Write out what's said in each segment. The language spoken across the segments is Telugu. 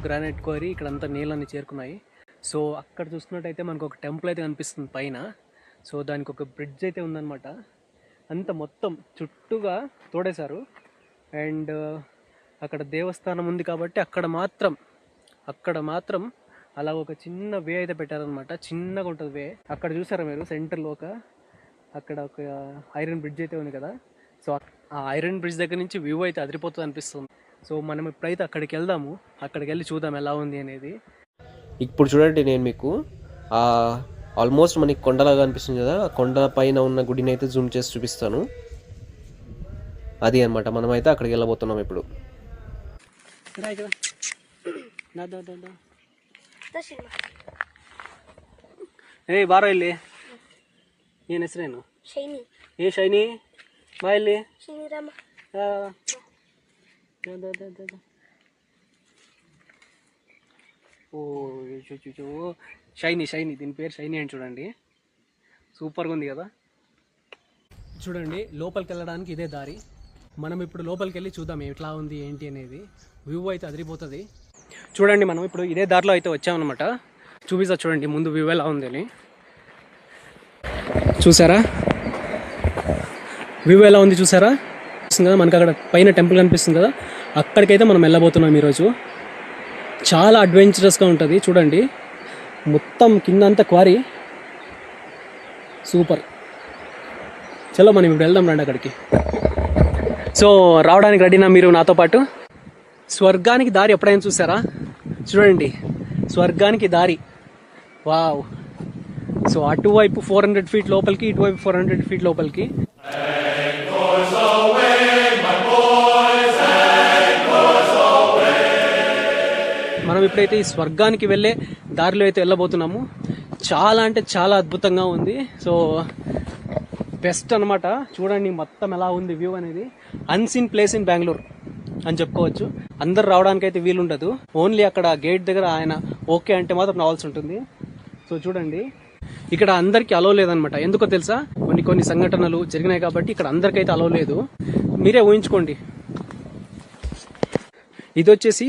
గ్రానైట్ క్వారీ ఇక్కడంతా నీళ్ళని చేరుకున్నాయి. సో అక్కడ చూసుకున్నట్టయితే మనకు ఒక టెంపుల్ అయితే కనిపిస్తుంది పైన. సో దానికి ఒక బ్రిడ్జ్ అయితే ఉందన్నమాట. అంత మొత్తం చుట్టూగా తోడేశారు. అండ్ అక్కడ దేవస్థానం ఉంది కాబట్టి అక్కడ మాత్రం అలా ఒక చిన్న వే అయితే పెట్టారనమాట. చిన్నగా ఉంటుంది వే. అక్కడ చూసారా మీరు సెంటర్లో అక్కడ ఒక ఐరన్ బ్రిడ్జ్ అయితే ఉంది కదా. సో ఆ ఐరన్ బ్రిడ్జ్ దగ్గర నుంచి వ్యూ అయితే అదిరిపోతుంది అనిపిస్తుంది. సో మనం ఇప్పుడైతే అక్కడికి వెళ్దాము. అక్కడికి వెళ్ళి చూద్దాం ఎలా ఉంది అనేది. ఇప్పుడు చూడండి, నేను మీకు ఆల్మోస్ట్ మనకి కొండలాగా అనిపిస్తుంది కదా, ఆ కొండ పైన ఉన్న గుడిని అయితే జూమ్ చేసి చూపిస్తాను. అది అనమాట, మనమైతే అక్కడికి వెళ్ళబోతున్నాం ఇప్పుడు. ಏ ಬಾರೋ ಇಲ್ಲಿ. ಏನು ಹೆಸರೇನು? ಶೈನಿ. ಏ ಶೈನಿ ಬಾ ಇಲ್ಲಿ. ಶ್ರೀರಾಮ. ఓ షైనీ దీని పేరు షైనీ అని చూడండి. సూపర్గా ఉంది కదా. చూడండి లోపలికి వెళ్ళడానికి ఇదే దారి. మనం ఇప్పుడు లోపలికి వెళ్ళి చూద్దాం ఎట్లా ఉంది ఏంటి అనేది. వ్యూ అయితే అదిరిపోతుంది. చూడండి మనం ఇప్పుడు ఇదే దారిలో అయితే వచ్చామన్నమాట. చూపిస్తా చూడండి ముందు వ్యూ ఎలా ఉంది అని. చూసారా వ్యూ ఎలా ఉంది చూసారా? కదా మనకు అక్కడ పైన టెంపుల్ కనిపిస్తుంది కదా, అక్కడికైతే మనం వెళ్ళబోతున్నాం ఈరోజు. చాలా అడ్వెంచరస్గా ఉంటుంది. చూడండి మొత్తం కింద అంతా క్వారీ. సూపర్. చలో మనం ఇప్పుడు వెళ్దాం రండి అక్కడికి. సో రావడానికి రెడీనా మీరు నాతో పాటు? స్వర్గానికి దారి ఎప్పుడైనా చూసారా? చూడండి స్వర్గానికి దారి. వావ్. సో అటువైపు 400 ఫీట్ లోపలికి, ఇటువైపు 400 ఫీట్ లోపలికి. మనం ఇప్పుడైతే ఈ స్వర్గానికి వెళ్ళే దారిలో అయితే వెళ్ళబోతున్నాము. చాలా అంటే చాలా అద్భుతంగా ఉంది. సో బెస్ట్ అనమాట. చూడండి మొత్తం ఎలా ఉంది వ్యూ అనేది. అన్సీన్ ప్లేస్ ఇన్ బెంగళూరు అని చెప్పుకోవచ్చు. అందరు రావడానికి అయితే వీలుండదు. ఓన్లీ అక్కడ గేట్ దగ్గర ఆయన ఓకే అంటే మాత్రం రావాల్సి ఉంటుంది. సో చూడండి ఇక్కడ అందరికీ అలో లేదనమాట. ఎందుకో తెలుసా? కొన్ని సంఘటనలు జరిగినాయి కాబట్టి ఇక్కడ అందరికైతే అలో లేదు. మీరే ఊహించుకోండి. ఇది వచ్చేసి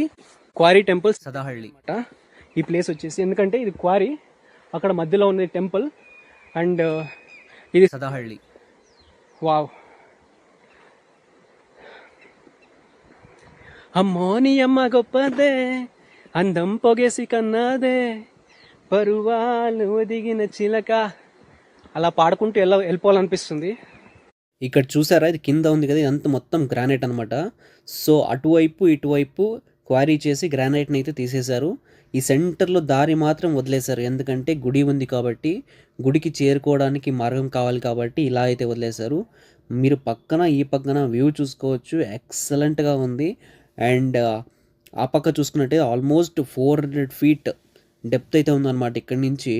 క్వారీ టెంపుల్ సదాహళ్ళి ఈ ప్లేస్ వచ్చేసి. ఎందుకంటే ఇది క్వారీ, అక్కడ మధ్యలో ఉన్నది టెంపుల్, అండ్ ఇది సదాహళ్ళి. వావ్. అమ్మోని అమ్మ గొప్పదే, అందం పొగేసి కన్నదే, పరువాలు ఒదిగిన చిలక. అలా పాడుకుంటూ వెళ్ళిపోవాలనిపిస్తుంది. ఇక్కడ చూసారా, ఇది కింద ఉంది కదా, ఇదంతా మొత్తం గ్రానైట్ అనమాట. సో అటువైపు ఇటువైపు క్వారీ చేసి గ్రానైట్ని అయితే తీసేశారు. ఈ సెంటర్లో దారి మాత్రం వదిలేశారు. ఎందుకంటే గుడి ఉంది కాబట్టి, గుడికి చేరుకోవడానికి మార్గం కావాలి కాబట్టి ఇలా అయితే వదిలేశారు. మీరు ఈ పక్కన వ్యూ చూసుకోవచ్చు. ఎక్సలెంట్గా ఉంది. అండ్ ఆ పక్క చూసుకున్నట్టయితే ఆల్మోస్ట్ 400 ఫీట్ డెప్త్ అయితే ఉందన్నమాట. ఇక్కడి నుంచి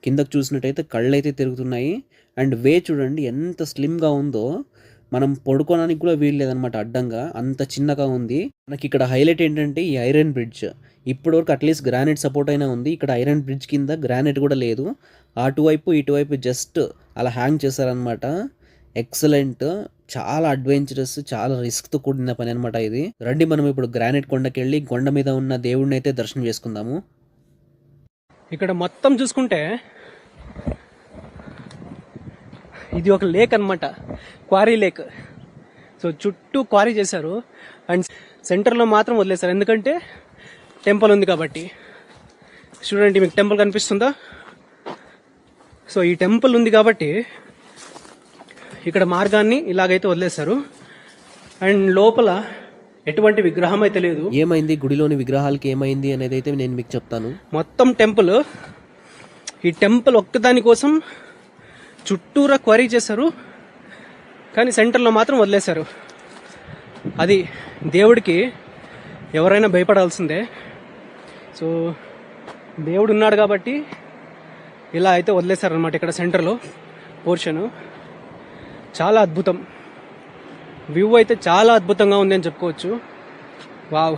కిందకు చూసినట్టయితే కళ్ళు అయితే తిరుగుతున్నాయి. అండ్ వే చూడండి ఎంత స్లిమ్గా ఉందో. మనం పడుకోవడానికి కూడా వీలు లేదనమాట, అడ్డంగా అంత చిన్నగా ఉంది. మనకి ఇక్కడ హైలైట్ ఏంటంటే ఈ ఐరన్ బ్రిడ్జ్. ఇప్పటివరకు అట్లీస్ట్ గ్రానైట్ సపోర్ట్ అయినా ఉంది. ఇక్కడ ఐరన్ బ్రిడ్జ్ కింద గ్రానైట్ కూడా లేదు. అటువైపు ఇటువైపు జస్ట్ అలా హ్యాంగ్ చేశారనమాట. ఎక్సలెంట్. చాలా అడ్వెంచరస్, చాలా రిస్క్తో కూడిన పని అనమాట ఇది. రండి మనం ఇప్పుడు గ్రానైట్ కొండకి వెళ్ళి కొండ మీద ఉన్న దేవుడిని అయితే దర్శనం చేసుకుందాము. ఇక్కడ మొత్తం చూసుకుంటే ఇది ఒక లేక్ అనమాట, క్వారీ లేక్. సో చుట్టూ క్వారీ చేశారు అండ్ సెంటర్లో మాత్రం వదిలేశారు. ఎందుకంటే టెంపుల్ ఉంది కాబట్టి. చూడండి మీకు టెంపుల్ కనిపిస్తుందా? సో ఈ టెంపుల్ ఉంది కాబట్టి ఇక్కడ మార్గాన్ని ఇలాగైతే వదిలేశారు. అండ్ లోపల ఎటువంటి విగ్రహం అయితే లేదు. ఏమైంది గుడిలోని విగ్రహాలకి ఏమైంది అనేది అయితే నేను మీకు చెప్తాను. మొత్తం టెంపుల్, ఈ టెంపుల్ ఒక్కదాని కోసం చుట్టూరా క్వరీ చేశారు, కానీ సెంటర్లో మాత్రం వదిలేశారు. అది దేవుడికి ఎవరైనా భయపడాల్సిందే. సో దేవుడు ఉన్నాడు కాబట్టి ఇలా అయితే వదిలేశారనమాట. ఇక్కడ సెంటర్లో పోర్షను చాలా అద్భుతం. వ్యూ అయితే చాలా అద్భుతంగా ఉంది అని చెప్పుకోవచ్చు. Wow,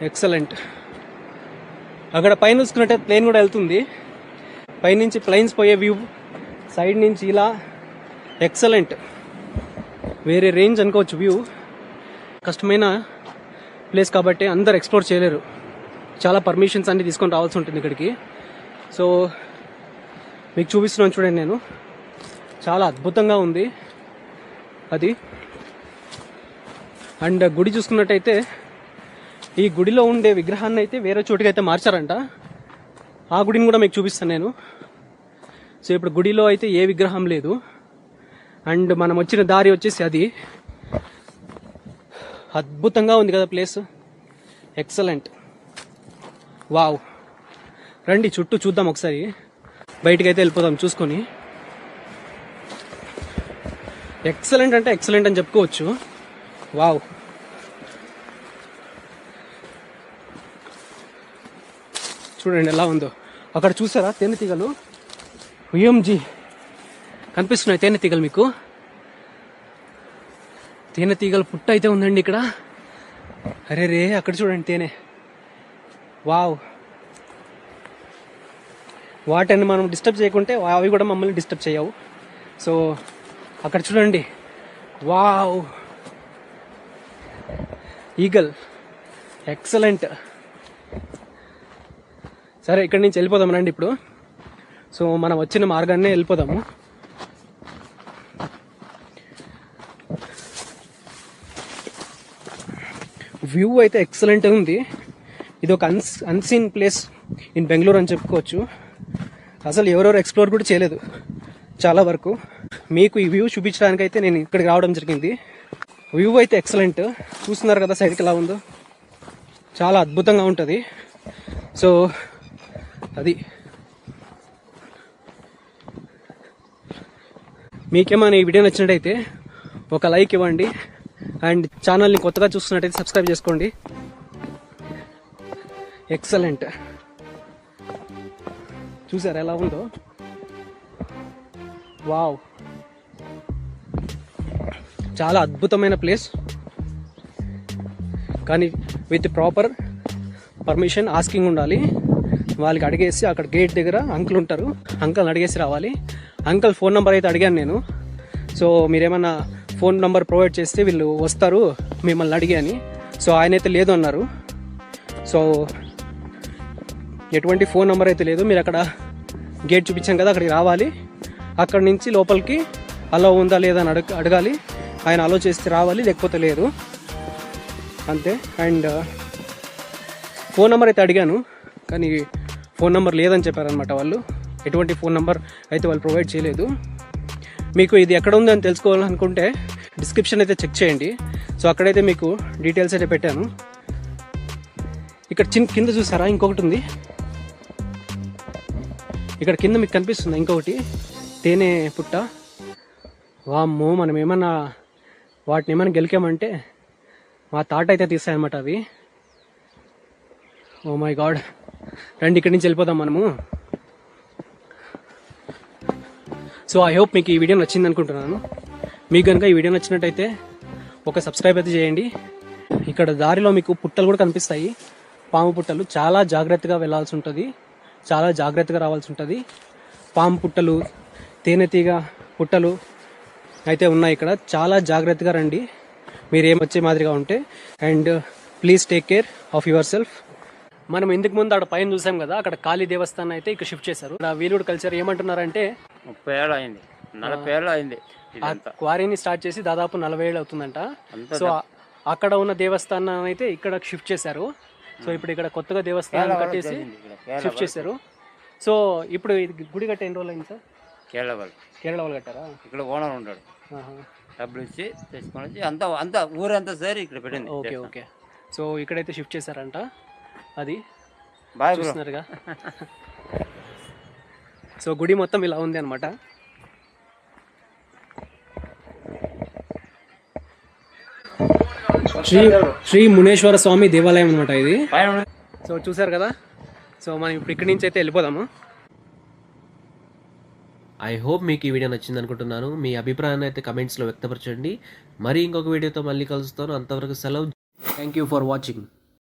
excellent. అక్కడ పైన చూసుకున్నట్టే ప్లేన్ కూడా వెళ్తుంది. పైనుంచి ప్లైన్స్ పోయే వ్యూ, సైడ్ నుంచి ఇలా ఎక్సలెంట్, వేరే రేంజ్ అనుకోవచ్చు వ్యూ. కష్టమైన ప్లేస్ కాబట్టి అందరు ఎక్స్ప్లోర్ చేయలేరు, చాలా పర్మిషన్స్ అన్ని తీసుకొని రావాల్సి ఉంటుంది ఇక్కడికి. సో మీకు చూపిస్తున్నాను చూడండి, నేను చాలా అద్భుతంగా ఉంది అది. అండ్ గుడి చూసుకున్నట్టయితే ఈ గుడిలో ఉండే విగ్రహాన్ని అయితే వేరే చోటుకి అయితే మార్చారంట. ఆ గుడిని కూడా మీకు చూపిస్తాను నేను. సో ఇప్పుడు గుడిలో అయితే ఏ విగ్రహం లేదు. అండ్ మనం వచ్చిన దారి వచ్చేసి అది. అద్భుతంగా ఉంది కదా ప్లేస్, ఎక్సలెంట్, వావ్. రండి చుట్టూ చూద్దాం ఒకసారి, బయటికి అయితే వెళ్ళిపోదాం చూసుకొని. ఎక్సలెంట్ అంటే ఎక్సలెంట్ అని చెప్పుకోవచ్చు, వావ్. చూడండి ఎలా ఉందో. అక్కడ చూసారా తేనెటీగలు, ఓఎంజీ కనిపిస్తున్నాయి తేనెటీగలు మీకు. తేనెటీగల పుట్ట అయితే ఉందండి ఇక్కడ. అరే రే, అక్కడ చూడండి తేనె, వావ్. వాటిని మనం డిస్టర్బ్ చేయకుంటే అవి కూడా మమ్మల్ని డిస్టర్బ్ చేయవు. సో అక్కడ చూడండి, వావ్, ఈగల్, ఎక్సలెంట్. సరే ఇక్కడి నుంచి వెళ్ళిపోదాం రండి ఇప్పుడు. సో మనం వచ్చిన మార్గాన్నే వెళ్ళిపోదాము. వ్యూ అయితే ఎక్సలెంట్ ఉంది. ఇది ఒక అన్సీన్ ప్లేస్ ఇన్ బెంగళూరు అని చెప్పుకోవచ్చు. అసలు ఎవరెవరు ఎక్స్ప్లోర్ కూడా చేయలేదు చాలా వరకు. మీకు ఈ వ్యూ చూపించడానికి అయితే నేను ఇక్కడికి రావడం జరిగింది. వ్యూ అయితే ఎక్సలెంట్, చూస్తున్నారు కదా సైడ్కి ఎలా ఉందో, చాలా అద్భుతంగా ఉంటుంది. సో అది మీకేమైనా ఈ వీడియో నచ్చినట్టయితే ఒక లైక్ ఇవ్వండి. అండ్ ఛానల్ని కొత్తగా చూస్తున్నట్టయితే సబ్స్క్రైబ్ చేసుకోండి. ఎక్సలెంట్, చూసారా ఎలా ఉందో, వావ్. చాలా అద్భుతమైన ప్లేస్, కానీ విత్ ప్రాపర్ పర్మిషన్ ఆస్కింగ్ ఉండాలి. వాళ్ళకి అడిగేసి అక్కడ గేట్ దగ్గర అంకుల్ ఉంటారు, అంకుల్ని అడిగేసి రావాలి. అంకుల్ ఫోన్ నెంబర్ అయితే అడిగాను నేను. సో మీరేమన్నా ఫోన్ నెంబర్ ప్రొవైడ్ చేస్తే వీళ్ళు వస్తారు మిమ్మల్ని అడిగి అని. సో ఆయన అయితే లేదు అన్నారు. సో ఎటువంటి ఫోన్ నెంబర్ అయితే లేదు. మీరు అక్కడ గేట్ చూపించాం కదా, అక్కడికి రావాలి. అక్కడి నుంచి లోపలికి అలో ఉందా లేదా అని అడగాలి. ఆయన అలో చేస్తే రావాలి, లేకపోతే లేదు, అంతే. అండ్ ఫోన్ నెంబర్ అయితే అడిగాను, కానీ ఫోన్ నెంబర్ లేదని చెప్పారనమాట వాళ్ళు. ఎటువంటి ఫోన్ నెంబర్ అయితే వాళ్ళు ప్రొవైడ్ చేయలేదు. మీకు ఇది ఎక్కడ ఉంది అని తెలుసుకోవాలనుకుంటే డిస్క్రిప్షన్ అయితే చెక్ చేయండి. సో అక్కడైతే మీకు డీటెయిల్స్ అయితే పెట్టాను. ఇక్కడ కింద చూసారా ఇంకొకటి ఉంది, ఇక్కడ కింద మీకు కనిపిస్తుంది ఇంకొకటి తేనె పుట్ట. వామ్మో, మనం ఏమన్నా వాటిని ఏమైనా గెలికామంటే మా తాట అయితే తీస్తాయన్నమాట అవి. ఓ మై గాడ్, రండి ఇక్కడి నుంచి వెళ్ళిపోదాం మనము. సో ఐ హోప్ మీకు ఈ వీడియో నచ్చింది అనుకుంటున్నాను. మీకు కనుక ఈ వీడియో నచ్చినట్టయితే ఒక సబ్స్క్రైబ్ అయితే చేయండి. ఇక్కడ దారిలో మీకు పుట్టలు కూడా కనిపిస్తాయి, పాము పుట్టలు. చాలా జాగ్రత్తగా వెళ్ళాల్సి ఉంటుంది, చాలా జాగ్రత్తగా రావాల్సి ఉంటుంది. పాము పుట్టలు, తేనెటీగ పుట్టలు అయితే ఉన్నాయి ఇక్కడ. చాలా జాగ్రత్తగా రండి మీరు ఏమొచ్చే మాదిరిగా ఉంటే. And please take care of your self. మనం ఇందుకు ముందు అక్కడ పైన చూసాం కదా, అక్కడ కాళీ దేవస్థానం అయితే ఇక్కడ షిఫ్ట్ చేశారు. వీలుడు కల్చర్ ఏమంటున్నారంటే 30 ఏళ్ళు అయింది, 40 ఏళ్ళు అయింది. క్వారీని స్టార్ట్ చేసి దాదాపు 40 ఏళ్ళు అవుతుందంట. సో అక్కడ ఉన్న దేవస్థానం అయితే ఇక్కడ షిఫ్ట్ చేశారు. సో ఇప్పుడు ఇక్కడ కొత్తగా దేవస్థానం కట్టేసి షిఫ్ట్ చేశారు. సో ఇప్పుడు ఇది గుడి కట్టే ఎన్ని రోజులు అయింది సార్? కేరళ వాళ్ళు కట్టారా? ఇక్కడ ఓనర్ ఉంటాడు, డబ్బులు ఇచ్చి తెచ్చుకొని వచ్చి అంతా ఊరంతా సరే ఇక్కడ పెట్టింది. Okay okay. సో ఇక్కడైతే షిఫ్ట్ చేశారంట. అది బాగా చూస్తున్నారుగా. సో గుడి మొత్తం ఇలా ఉంది అనమాట. శ్రీ మునేశ్వర స్వామి దేవాలయం అనమాట ఇది. సో చూసారు కదా. సో మనం ఇప్పుడు ఇక్కడి నుంచి అయితే వెళ్ళిపోదాము. ఐ హోప్ మీకు ఈ వీడియో నచ్చింది అనుకుంటున్నాను. మీ అభిప్రాయాన్ని అయితే కమెంట్స్లో వ్యక్తపరచండి. మరి ఇంకొక వీడియోతో మళ్ళీ కలుస్తాను. అంతవరకు సెలవు. Thank you for watching.